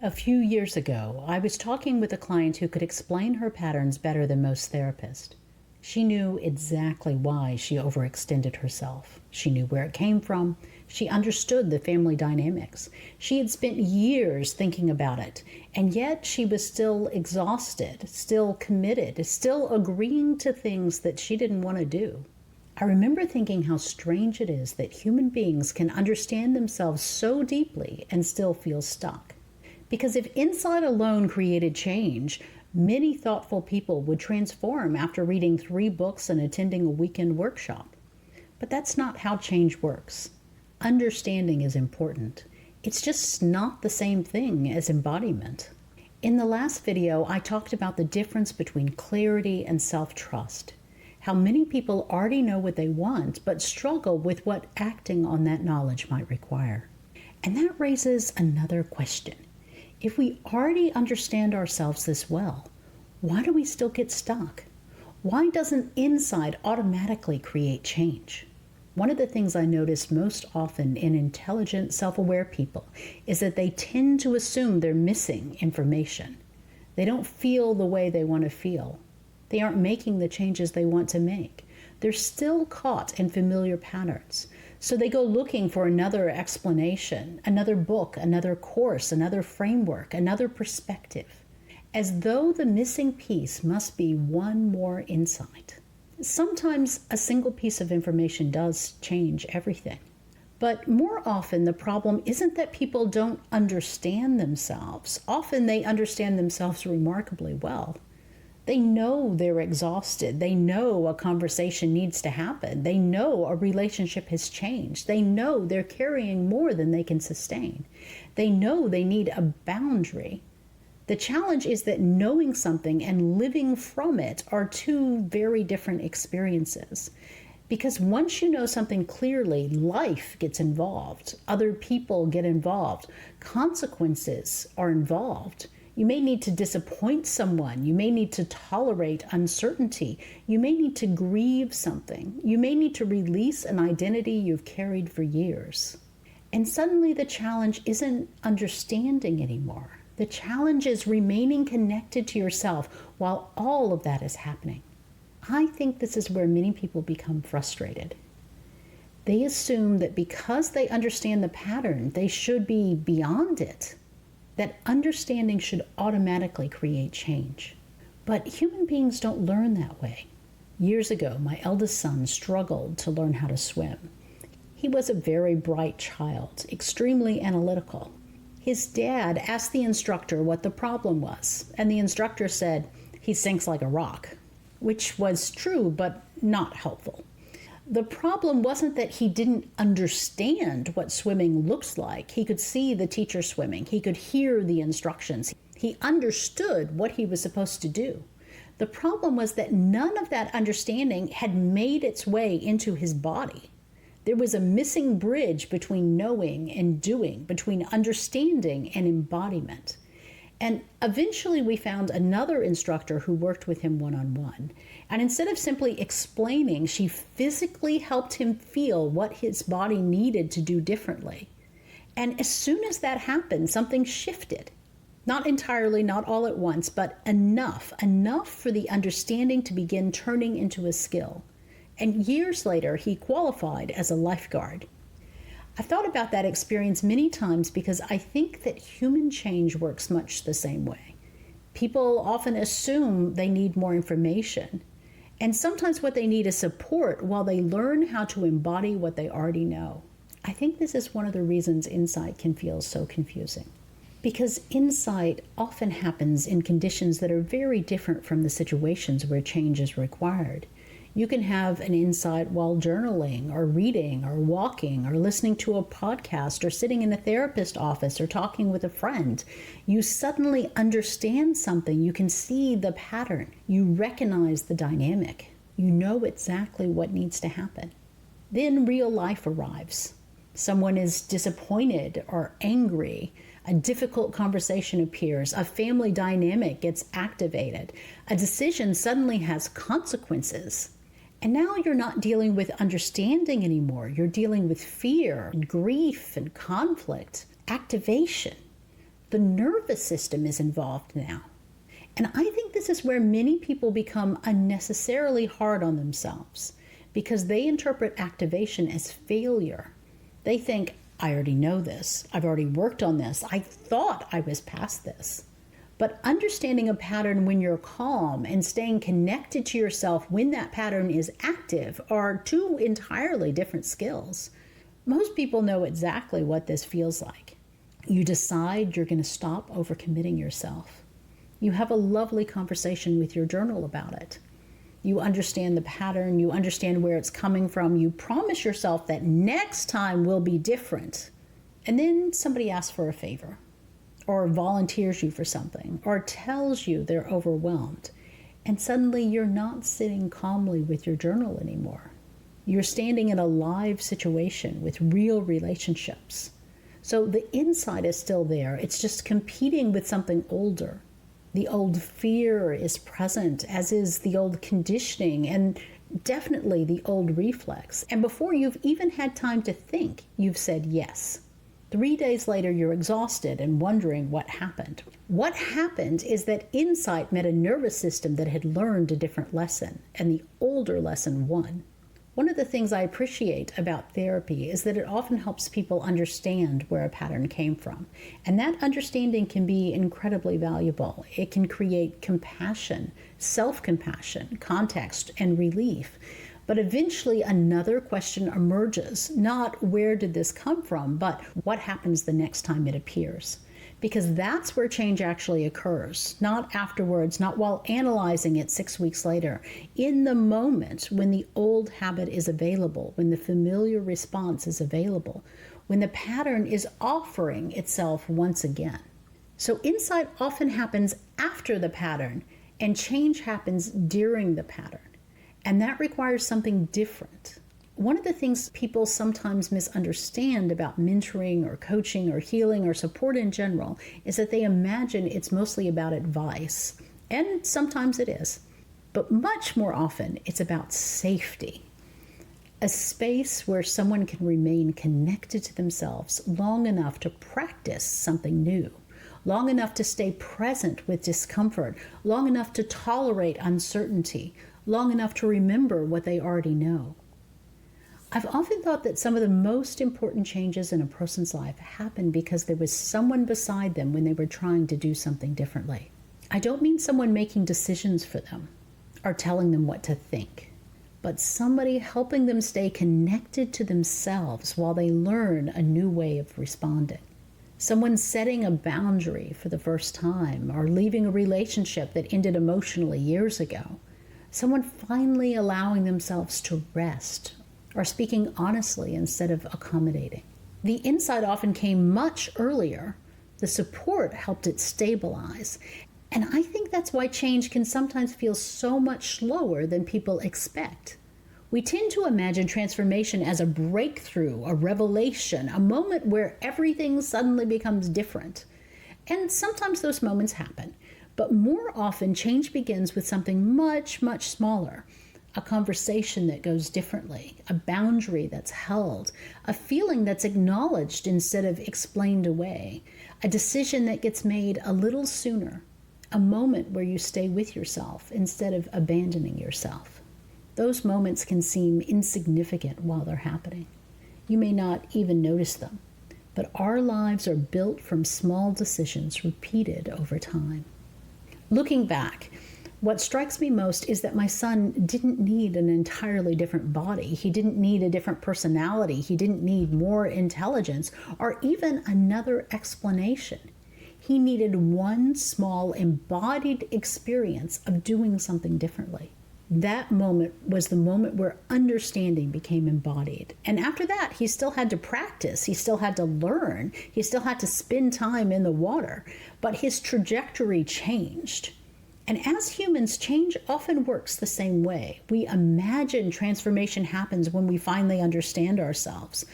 A few years ago, I was talking with a client who could explain her patterns better than most therapists. She knew exactly why she overextended herself. She knew where it came from. She understood the family dynamics. She had spent years thinking about it, and yet she was still exhausted, still committed, still agreeing to things that she didn't want to do. I remember thinking how strange it is that human beings can understand themselves so deeply and still feel stuck. Because if insight alone created change, many thoughtful people would transform after reading 3 books and attending a weekend workshop. But that's not how change works. Understanding is important. It's just not the same thing as embodiment. In the last video, I talked about the difference between clarity and self-trust. How many people already know what they want, but struggle with what acting on that knowledge might require. And that raises another question. If we already understand ourselves this well, why do we still get stuck? Why doesn't insight automatically create change? One of the things I notice most often in intelligent, self-aware people is that they tend to assume they're missing information. They don't feel the way they want to feel. They aren't making the changes they want to make. They're still caught in familiar patterns. So they go looking for another explanation, another book, another course, another framework, another perspective, as though the missing piece must be one more insight. Sometimes a single piece of information does change everything. But more often, the problem isn't that people don't understand themselves. Often they understand themselves remarkably well. They know they're exhausted. They know a conversation needs to happen. They know a relationship has changed. They know they're carrying more than they can sustain. They know they need a boundary. The challenge is that knowing something and living from it are 2 very different experiences. Because once you know something clearly, life gets involved. Other people get involved. Consequences are involved. You may need to disappoint someone. You may need to tolerate uncertainty. You may need to grieve something. You may need to release an identity you've carried for years. And suddenly the challenge isn't understanding anymore. The challenge is remaining connected to yourself while all of that is happening. I think this is where many people become frustrated. They assume that because they understand the pattern, they should be beyond it. That understanding should automatically create change. But human beings don't learn that way. Years ago, my eldest son struggled to learn how to swim. He was a very bright child, extremely analytical. His dad asked the instructor what the problem was, and the instructor said, "He sinks like a rock," which was true, but not helpful. The problem wasn't that he didn't understand what swimming looks like. He could see the teacher swimming. He could hear the instructions. He understood what he was supposed to do. The problem was that none of that understanding had made its way into his body. There was a missing bridge between knowing and doing, between understanding and embodiment. And eventually we found another instructor who worked with him one-on-one. And instead of simply explaining, she physically helped him feel what his body needed to do differently. And as soon as that happened, something shifted. Not entirely, not all at once, but enough for the understanding to begin turning into a skill. And years later, he qualified as a lifeguard. I've thought about that experience many times because I think that human change works much the same way. People often assume they need more information, and sometimes what they need is support while they learn how to embody what they already know. I think this is one of the reasons insight can feel so confusing. Because insight often happens in conditions that are very different from the situations where change is required. You can have an insight while journaling or reading or walking or listening to a podcast or sitting in a therapist's office or talking with a friend. You suddenly understand something. You can see the pattern. You recognize the dynamic. You know exactly what needs to happen. Then real life arrives. Someone is disappointed or angry. A difficult conversation appears. A family dynamic gets activated. A decision suddenly has consequences. And now you're not dealing with understanding anymore. You're dealing with fear and grief and conflict, activation. The nervous system is involved now. And I think this is where many people become unnecessarily hard on themselves because they interpret activation as failure. They think, I already know this. I've already worked on this. I thought I was past this. But understanding a pattern when you're calm and staying connected to yourself when that pattern is active are two entirely different skills. Most people know exactly what this feels like. You decide you're going to stop overcommitting yourself. You have a lovely conversation with your journal about it. You understand the pattern. You understand where it's coming from. You promise yourself that next time will be different. And then somebody asks for a favor, or volunteers you for something, or tells you they're overwhelmed. And suddenly you're not sitting calmly with your journal anymore. You're standing in a live situation with real relationships. So the inside is still there. It's just competing with something older. The old fear is present, as is the old conditioning, and definitely the old reflex. And before you've even had time to think, you've said yes. 3 days later, you're exhausted and wondering what happened. What happened is that insight met a nervous system that had learned a different lesson, and the older lesson won. One of the things I appreciate about therapy is that it often helps people understand where a pattern came from. And that understanding can be incredibly valuable. It can create compassion, self-compassion, context, and relief. But eventually another question emerges, not where did this come from, but what happens the next time it appears? Because that's where change actually occurs, not afterwards, not while analyzing it 6 weeks later. In the moment when the old habit is available, when the familiar response is available, when the pattern is offering itself once again. So insight often happens after the pattern, and change happens during the pattern. And that requires something different. One of the things people sometimes misunderstand about mentoring or coaching or healing or support in general is that they imagine it's mostly about advice. And sometimes it is. But much more often, it's about safety. A space where someone can remain connected to themselves long enough to practice something new, long enough to stay present with discomfort, long enough to tolerate uncertainty, long enough to remember what they already know. I've often thought that some of the most important changes in a person's life happen because there was someone beside them when they were trying to do something differently. I don't mean someone making decisions for them or telling them what to think, but somebody helping them stay connected to themselves while they learn a new way of responding. Someone setting a boundary for the first time or leaving a relationship that ended emotionally years ago. Someone finally allowing themselves to rest or speaking honestly instead of accommodating. The insight often came much earlier. The support helped it stabilize. And I think that's why change can sometimes feel so much slower than people expect. We tend to imagine transformation as a breakthrough, a revelation, a moment where everything suddenly becomes different. And sometimes those moments happen. But more often, change begins with something much, much smaller. A conversation that goes differently, a boundary that's held, a feeling that's acknowledged instead of explained away, a decision that gets made a little sooner, a moment where you stay with yourself instead of abandoning yourself. Those moments can seem insignificant while they're happening. You may not even notice them, but our lives are built from small decisions repeated over time. Looking back, what strikes me most is that my son didn't need an entirely different body. He didn't need a different personality. He didn't need more intelligence or even another explanation. He needed one small embodied experience of doing something differently. That moment was the moment where understanding became embodied. And after that, he still had to practice. He still had to learn. He still had to spend time in the water. But his trajectory changed. And as humans, change often works the same way. We imagine transformation happens when we finally understand ourselves.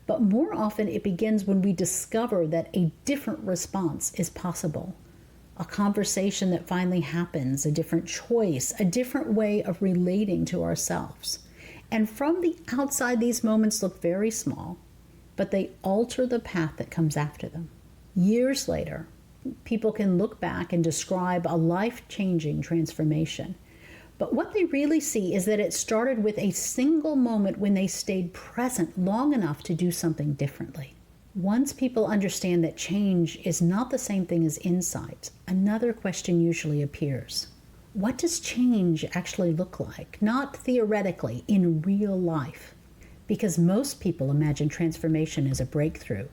But more often it begins when we discover that a different response is possible. A conversation that finally happens, a different choice, a different way of relating to ourselves. And from the outside, these moments look very small, but they alter the path that comes after them. Years later, people can look back and describe a life-changing transformation. But what they really see is that it started with a single moment when they stayed present long enough to do something differently. Once people understand that change is not the same thing as insight, another question usually appears. What does change actually look like? Not theoretically, in real life. Because most people imagine transformation as a breakthrough,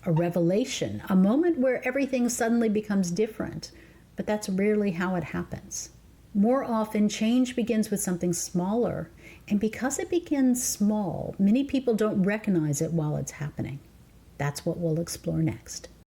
a revelation, a moment where everything suddenly becomes different. But that's rarely how it happens. More often, change begins with something smaller, and because it begins small, many people don't recognize it while it's happening. That's what we'll explore next.